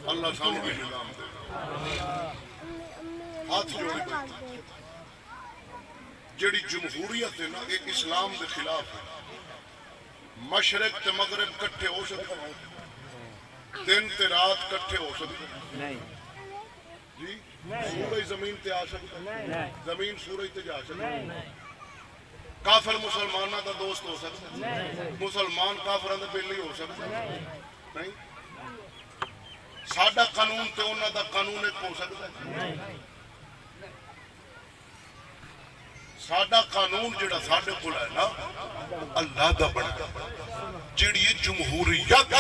اللہ سامنے بھی نظام دے ہاتھ جوڑی بیٹھے جیڑی جمہوریت ہے نا یہ اسلام دے خلاف ہے مشرق تے مغرب کٹھے ہو سکتے ہیں دن تے رات کٹھے ہو سکتے ہیں جی سورج زمین تے آ سکتا ہے زمین سورج تے جا سکتا ہے کافر مسلمانہ دا دوست ہو سکتا ہے مسلمان کافران دا بیلی ہو سکتا ہے نہیں ساڈا قانون تے انہاں دا قانون ایک ہو سکتا ہے ساڈا قانون جڑا ساڈے کول ہے نا اللہ دا بندا جڑی یہ جمہوریت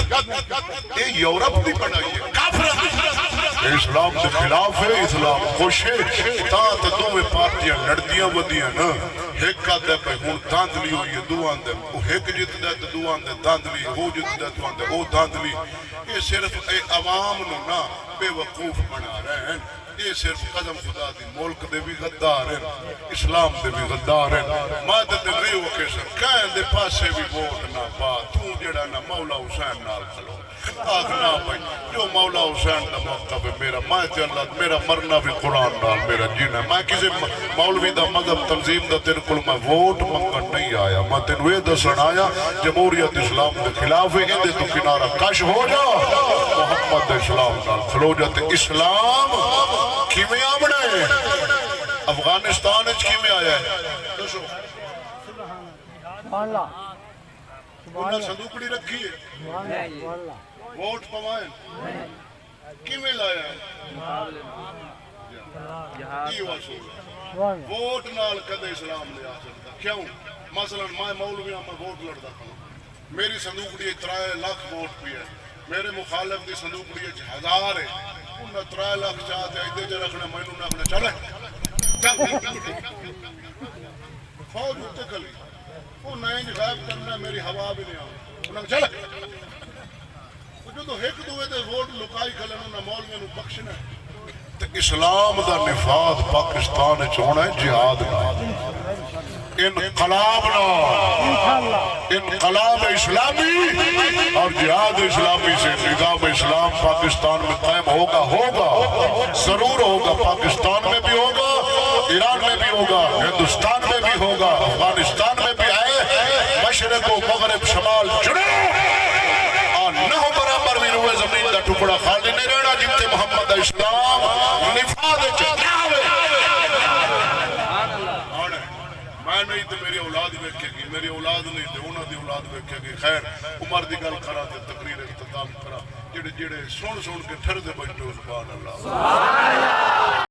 یہ یورپ دی بنائی ہے کافر اسلام کے خلاف ہے اسلام خوش ہے تا تے دوویں پارٹیاں لڑدیاں ودیاں نا ایک آدھے پہ ہوں داندلی ہوئی ہے دو آندے وہ ایک جت دے تو دو آندے داندلی ہو جت دے تو آندے او داندلی یہ صرف عوام نو نا بے وقوف بنا رہے ہیں یہ صرف قدم خدا دی ملک دے بھی غدار ہیں اسلام دے بھی غدار ہیں مادت نہیں ہو کے سر کہیں دے پاسے بھی ووٹ نہ پا تو جڑا نا مولا حسین نال کھلو آخنا بھائی جو مولا حسین دا موقف ہے میرا میں تے اللہ میرا مرنا بھی قرآن نال میرا جینا میں کسی مولوی دا مذہب تنظیم دا تیرے کل میں ووٹ منگن نہیں آیا میں تینو یہ دسن آیا جمہوریت اسلام دے خلاف ہے اندے تو کنارہ کش ہو جا محمد اسلام نال کھلو جاتے اسلام کیویں آمنا ہے افغانستان اچھ کیویں آیا ہے دسو انہاں صندوقڑی رکھی ہے ووٹ پوائیں کیویں لایا ہے یہ واسو ووٹ نال کدے اسلام لے آ سکتا کیوں مثلا میں مولویاں میں ووٹ لڑتا ہوں میری صندوقڑی 3 لاکھ ووٹ بھی ہے میرے مخالف دی صندوقڑی 1000 ہے انہاں 3 لاکھ چاہتے ہیں ادھے جے رکھنے میں انہوں نے چلے فوج ہوتے کلی وہ نئے غائب کرنا میری ہوا بھی نہیں آؤں انہوں نے چلے جو تو ایک دوئے دے ووٹ لکائی کھلے انہوں نے مولویوں نے بخشنا ہے اسلام دا نفاذ پاکستان ہونا ہے جہاد انقلاب انقلاب اسلامی اور جہاد اسلامی سے نظام اسلام پاکستان میں قائم ہوگا ضرور ہوگا پاکستان میں بھی ہوگا ایران میں بھی ہوگا ہندوستان میں بھی ہوگا افغانستان میں بھی ہے مشرق و مغرب شمال جڑے نہ ہو برابر بھی روئے زمین دا ٹکڑا خالی نہیں رہنا جنتے محمد اسلام نفاذ چاہے میں نہیں تو میری اولاد بیکھے گی میری اولاد نہیں تو انہوں دی اولاد بیکھے گی خیر عمر دی گل کرا تے تقریر اختتام کرا جڑے سن کے ٹھر دے بیٹھے سبحان اللہ